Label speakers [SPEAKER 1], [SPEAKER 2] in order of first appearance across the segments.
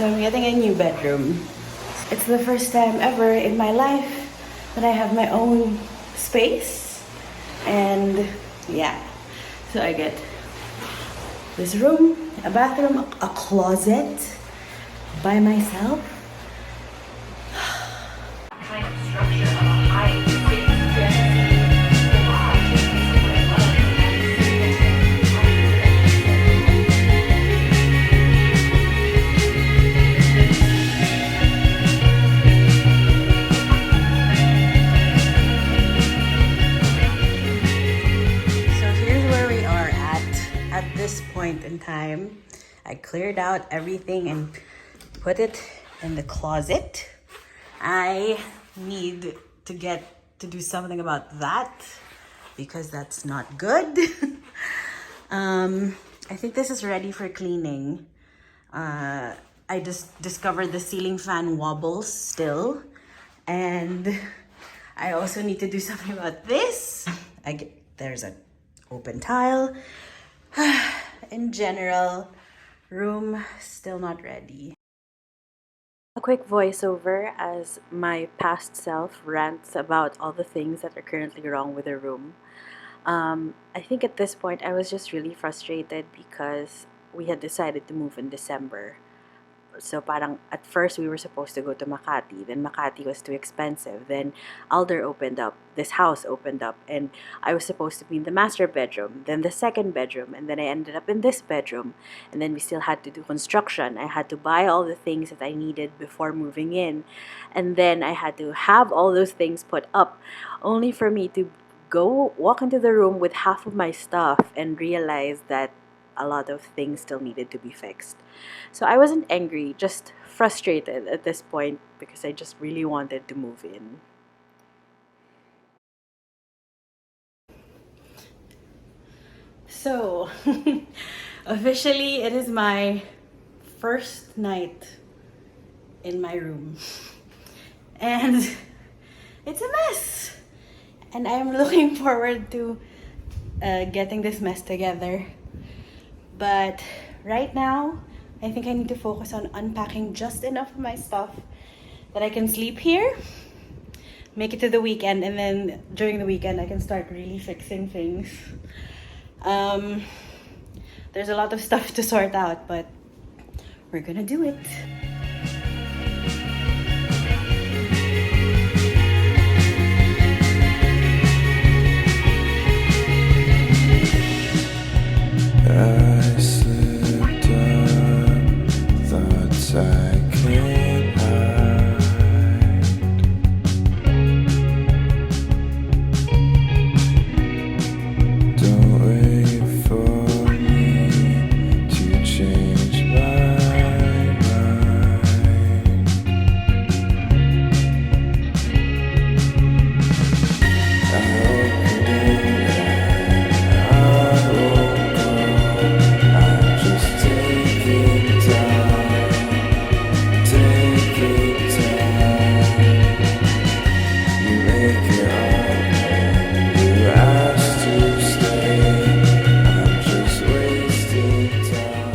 [SPEAKER 1] So I'm getting a new bedroom. It's the first time ever in my life that I have my own space. And yeah, so I get this room, a bathroom, a closet by myself.
[SPEAKER 2] Kind of structure of a high fantasy collage is what I love.
[SPEAKER 1] So here's where we are at this point in time. I cleared out everything and put it in the closet. I need to do something about that because that's not good. I think this is ready for cleaning. I just discovered the ceiling fan wobbles still, and I also need to do something about this. There's an open tile. In general, room still not ready. A quick voiceover as my past self rants about all the things that are currently wrong with the room. I think at this point I was just really frustrated because we had decided to move in December. So parang at first we were supposed to go to Makati, then Makati was too expensive. Then Alder opened up, this house opened up, and I was supposed to be in the master bedroom, then the second bedroom, and then I ended up in this bedroom. And then we still had to do construction. I had to buy all the things that I needed before moving in. And then I had to have all those things put up, only for me to go walk into the room with half of my stuff and realize that a lot of things still needed to be fixed. So I wasn't angry, just frustrated at this point because I just really wanted to move in. So, officially, it is my first night in my room. And it's a mess. And I'm looking forward to getting this mess together. But right now, I think I need to focus on unpacking just enough of my stuff that I can sleep here, make it to the weekend, and then during the weekend I can start really fixing things. There's a lot of stuff to sort out, but we're gonna do it.
[SPEAKER 3] I slipped up, thoughts I can't hide. Don't wait for me to change my mind. I opened it and I woke up. I'm just taking time, taking time. You make it up, you ask to stay. I'm just wasting time.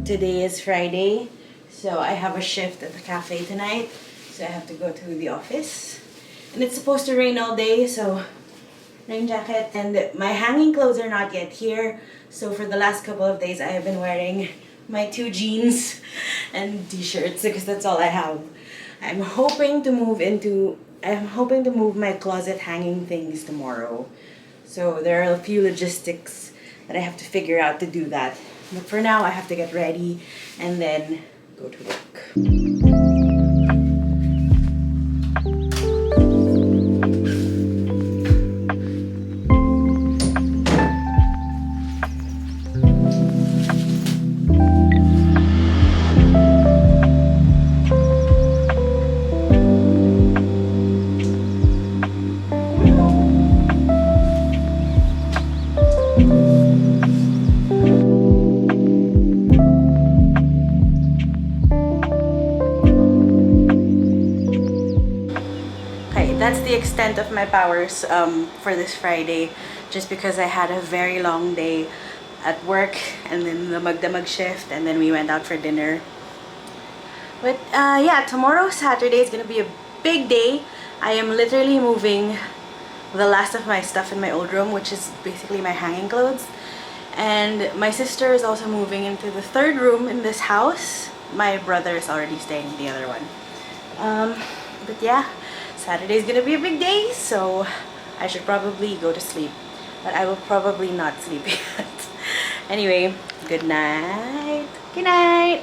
[SPEAKER 1] Today is Friday, so I have a shift at the cafe tonight, so I have to go to the office. And it's supposed to rain all day, so rain jacket. And my hanging clothes are not yet here, so for the last couple of days I have been wearing my 2 jeans and t-shirts because that's all I have. I'm hoping to move my closet hanging things tomorrow. So there are a few logistics that I have to figure out to do that. But for now, I have to get ready and then go to work. the extent of my powers for this Friday, just because I had a very long day at work and then the magdamag shift, and then we went out for dinner. But yeah, tomorrow, Saturday, is gonna be a big day. I am literally moving the last of my stuff in my old room, which is basically my hanging clothes. And my sister is also moving into the third room in this house. My brother is already staying in the other one. But yeah, Saturday is gonna be a big day, so I should probably go to sleep. But I will probably not sleep yet. Anyway, good night. Good night.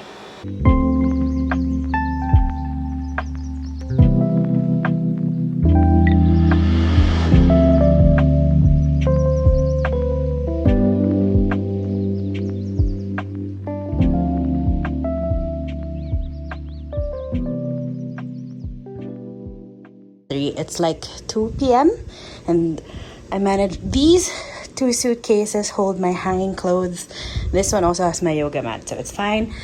[SPEAKER 1] It's like 2 p.m. and I managed. These 2 suitcases hold my hanging clothes. This one also has my yoga mat, so it's fine.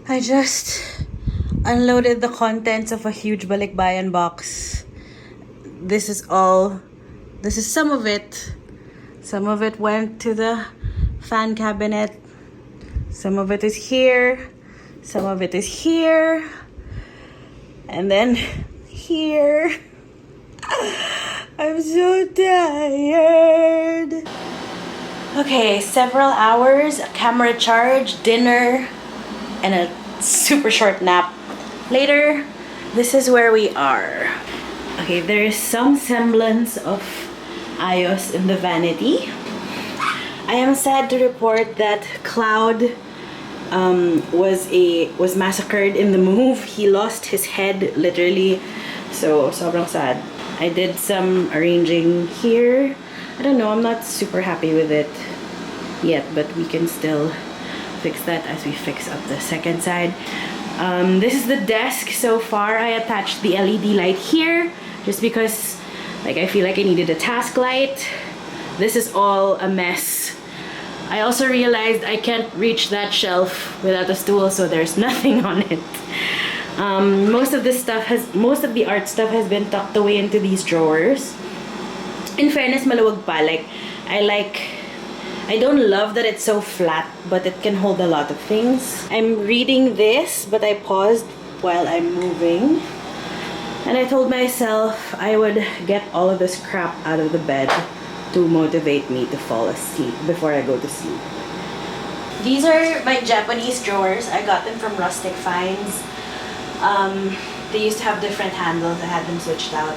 [SPEAKER 1] I just unloaded the contents of a huge balikbayan box. This is some of it. Some of it went to the fan cabinet. Some of it is here. Some of it is here. And then here. I'm so tired. Okay, several hours, camera charge, dinner, and a super short nap. Later, this is where we are. Okay, there is some semblance of ayos in the vanity. I am sad to report that Cloud was massacred in the move. He lost his head literally, so sobrang sad. I did some arranging here. I don't know, I'm not super happy with it yet, but we can still fix that as we fix up the second side. This is the desk so far. I attached the LED light here just because I feel like I needed a task light. This is all a mess. I also realized I can't reach that shelf without a stool, so there's nothing on it. Most of the art stuff has been tucked away into these drawers. In fairness, maluwag pa. I don't love that it's so flat, but it can hold a lot of things. I'm reading this, but I paused while I'm moving. And I told myself I would get all of this crap out of the bed to motivate me to fall asleep before I go to sleep. These are my Japanese drawers. I got them from Rustic Finds. They used to have different handles. I had them switched out.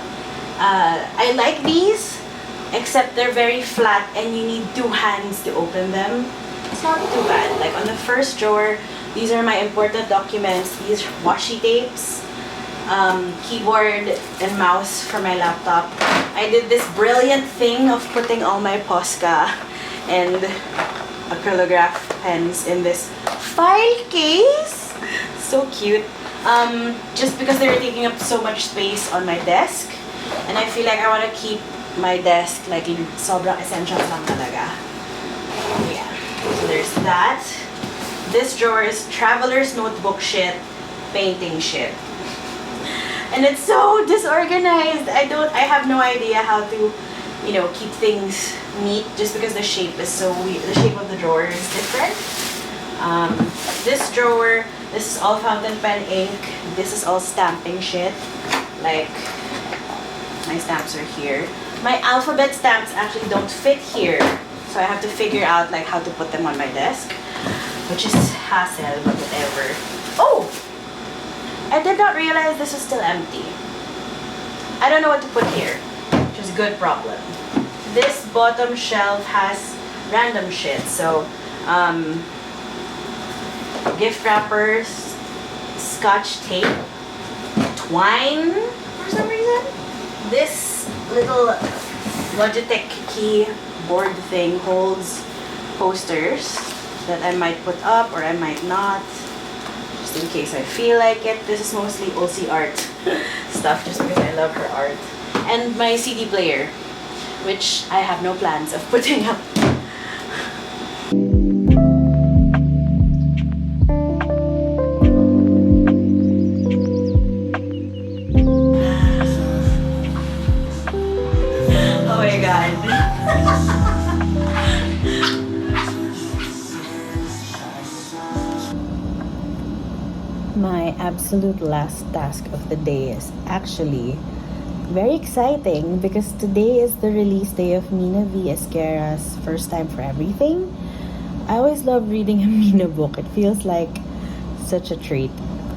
[SPEAKER 1] I like these, except they're very flat and you need 2 hands to open them. It's not too bad. Like on the first drawer, these are my important documents. These washi tapes, keyboard and mouse for my laptop. I did this brilliant thing of putting all my Posca and acrylograph pens in this file case. So cute. Just because they were taking up so much space on my desk, and I feel like I want to keep my desk sobrang essential lang talaga. Yeah. So there's that. This drawer is traveler's notebook shit, painting shit. And it's so disorganized. I have no idea how to, keep things neat just because the shape is so weird. The shape of the drawer is different. This drawer, this is all fountain pen ink. This is all stamping shit. My stamps are here. My alphabet stamps actually don't fit here. So I have to figure out how to put them on my desk, which is hassle, but whatever. Oh! I did not realize this was still empty. I don't know what to put here, which is a good problem. This bottom shelf has random shit, so gift wrappers, scotch tape, twine for some reason. This little Logitech keyboard thing holds posters that I might put up or I might not, just in case I feel like it. This is mostly OC art stuff just because I love her art. And my CD player, which I have no plans of putting up. absolute last task of the day is actually very exciting because today is the release day of Mina V. Esquera's First Time for Everything. I always love reading a Mina book. It feels like such a treat.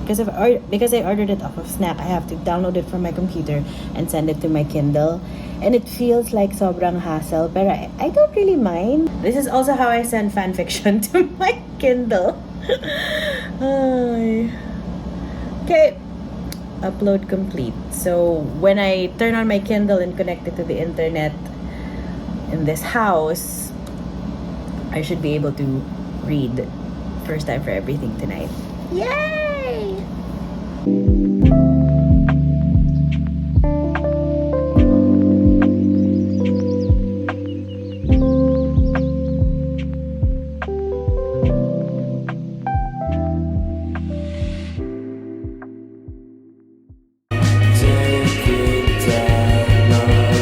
[SPEAKER 1] Because I ordered it off of Snack, I have to download it from my computer and send it to my Kindle. And it feels like sobrang hassle, but I don't really mind. This is also how I send fan fiction to my Kindle. Ay. Okay, upload complete. So when I turn on my Kindle and connect it to the internet in this house, I should be able to read First Time for Everything tonight. Yay!
[SPEAKER 3] Taking time away.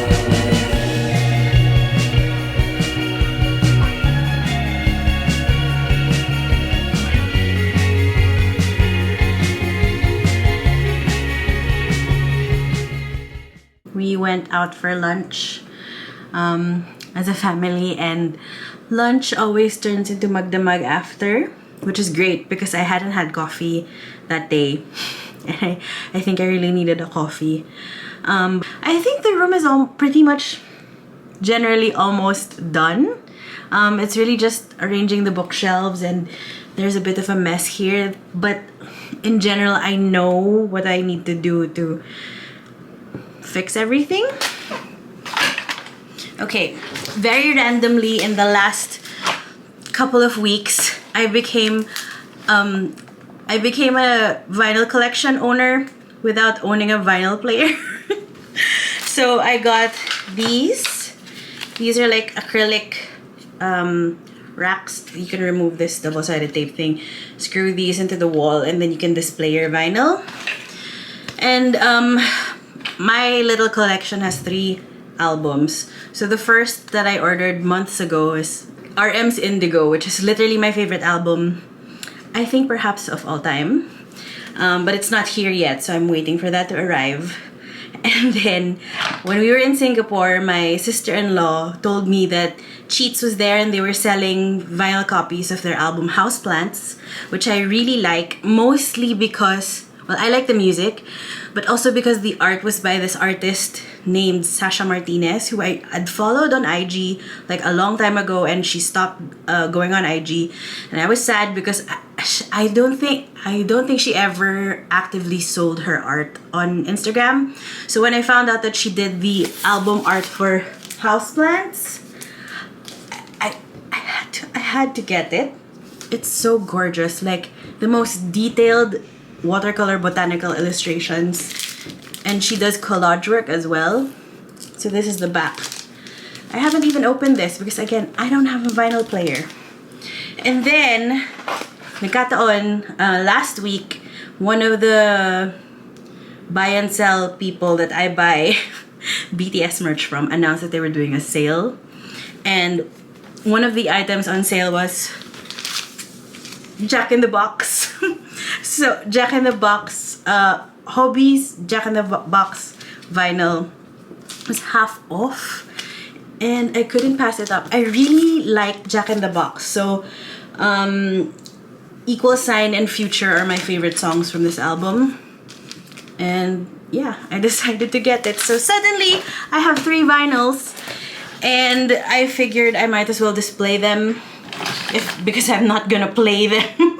[SPEAKER 1] We went out for lunch as a family, and lunch always turns into magdamag after, which is great because I hadn't had coffee that day. And I think I really needed a coffee. I think the room is all pretty much generally almost done. It's really just arranging the bookshelves, and there's a bit of a mess here, but in general I know what I need to do to fix everything. Okay, very randomly in the last couple of weeks, I became a vinyl collection owner without owning a vinyl player. So I got these. These are like acrylic racks. You can remove this double-sided tape thing, screw these into the wall, and then you can display your vinyl. And my little collection has 3 albums. So the first that I ordered months ago is RM's Indigo, which is literally my favorite album, I think perhaps of all time. But it's not here yet, so I'm waiting for that to arrive. And then when we were in Singapore, my sister-in-law told me that Cheats was there and they were selling vinyl copies of their album Houseplants, which I really like, mostly because, well, I like the music, but also because the art was by this artist named Sasha Martinez, who I had followed on IG like a long time ago, and she stopped going on IG, and I was sad because I don't think she ever actively sold her art on Instagram. So when I found out that she did the album art for Houseplants, I had to get it. It's so gorgeous, like the most detailed watercolor botanical illustrations, and she does collage work as well. So this is the back. I haven't even opened this because, again, I don't have a vinyl player. And then nagkataon, last week, one of the buy and sell people that I buy BTS merch from announced that they were doing a sale, and one of the items on sale was Jack in the Box. So Jack in the Box, Hobbies Jack in the Box vinyl was half off, and I couldn't pass it up. I really like Jack in the Box. So Equal Sign and Future are my favorite songs from this album. And yeah, I decided to get it. So suddenly I have 3 vinyls, and I figured I might as well display them because I'm not gonna play them.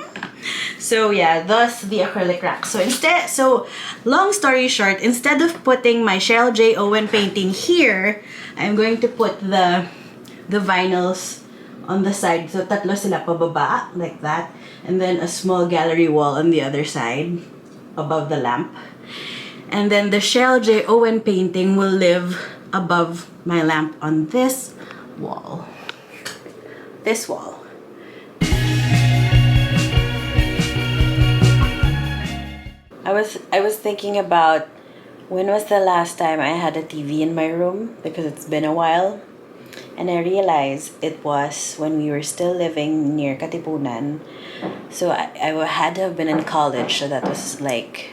[SPEAKER 1] So yeah, thus the acrylic rack. So long story short, instead of putting my Cheryl J. Owen painting here, I'm going to put the vinyls on the side. So tatlo sila pababa, like that. And then a small gallery wall on the other side, above the lamp. And then the Cheryl J. Owen painting will live above my lamp on this wall. This wall. I was thinking about when was the last time I had a TV in my room, because it's been a while. and I realized it was when we were still living near Katipunan. So I had to have been in college, so that was like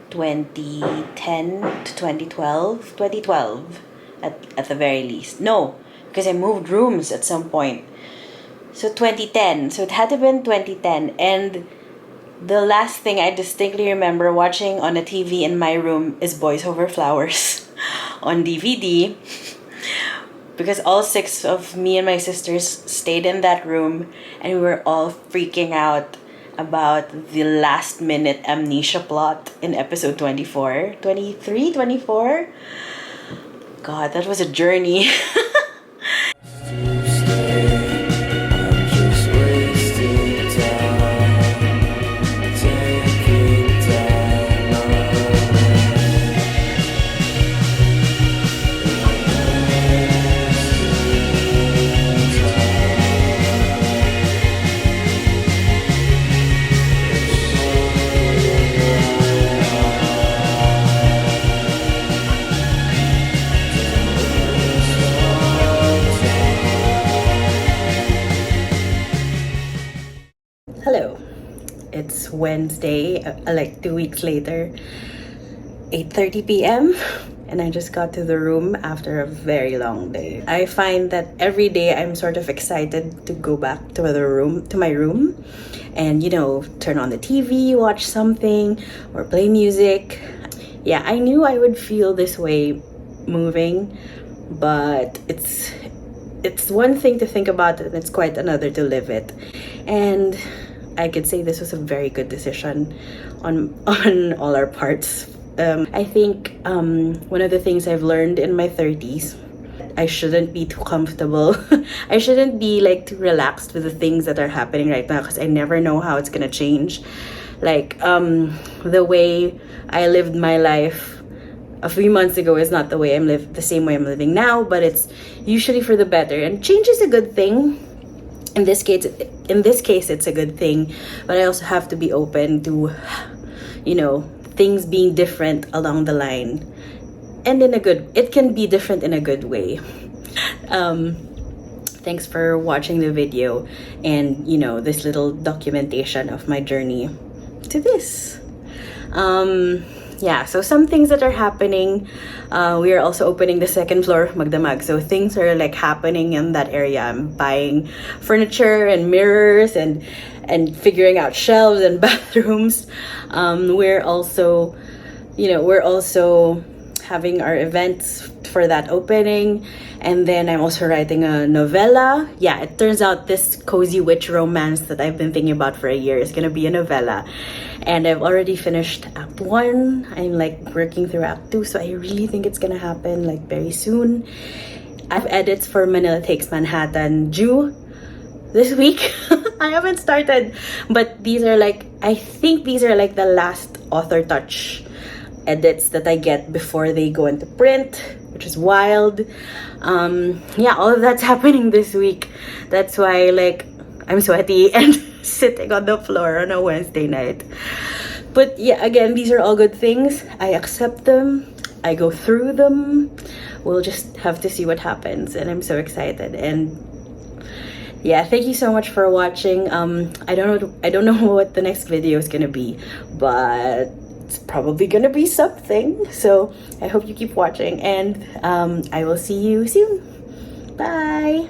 [SPEAKER 1] 2010 to 2012. 2012 at the very least. No, because I moved rooms at some point. So 2010. So it had to have been 2010. And the last thing I distinctly remember watching on a TV in my room is Boys Over Flowers on DVD. Because all 6 of me and my sisters stayed in that room and we were all freaking out about the last minute amnesia plot in episode 24. 23? 24? God, that was a journey.
[SPEAKER 3] I'm just wasting time, taking time away.
[SPEAKER 1] Hello. It's Wednesday, like 2 weeks later, 8:30 p.m. And I just got to the room after a very long day. I find that every day I'm sort of excited to go back to my room and, you know, turn on the TV, watch something or play music. Yeah, I knew I would feel this way moving, but it's one thing to think about and it's quite another to live it. And I could say this was a very good decision on all our parts. I think one of the things I've learned in my 30s, I shouldn't be too comfortable. I shouldn't be like too relaxed with the things that are happening right now because I never know how it's gonna change. Like the way I lived my life a few months ago is not the same way I'm living now, but it's usually for the better. And change is a good thing. In this case, it's a good thing, but I also have to be open to, you know, things being different along the line, and it can be different in a good way. Thanks for watching the video and, you know, this little documentation of my journey to this. Yeah, so some things that are happening. We are also opening the second floor, Magdamag. So things are like happening in that area. I'm buying furniture and mirrors and figuring out shelves and bathrooms. We're also having our events for that opening. And then I'm also writing a novella. Yeah, it turns out this cozy witch romance that I've been thinking about for a year is gonna be a novella. And I've already finished Act 1. I'm like working through Act 2, so I really think it's gonna happen like very soon. I have edits for Manila Takes Manhattan due this week. I haven't started, but I think these are like the last author touch edits that I get before they go into print, which is wild. Yeah, all of that's happening this week. That's why like I'm sweaty and sitting on the floor on a Wednesday night. But yeah, again, these are all good things. I accept them. I go through them. We'll just have to see what happens, and I'm so excited. And yeah, thank you so much for watching. I don't know what the next video is gonna be, but it's probably gonna be something. So I hope you keep watching, and I will see you soon. Bye.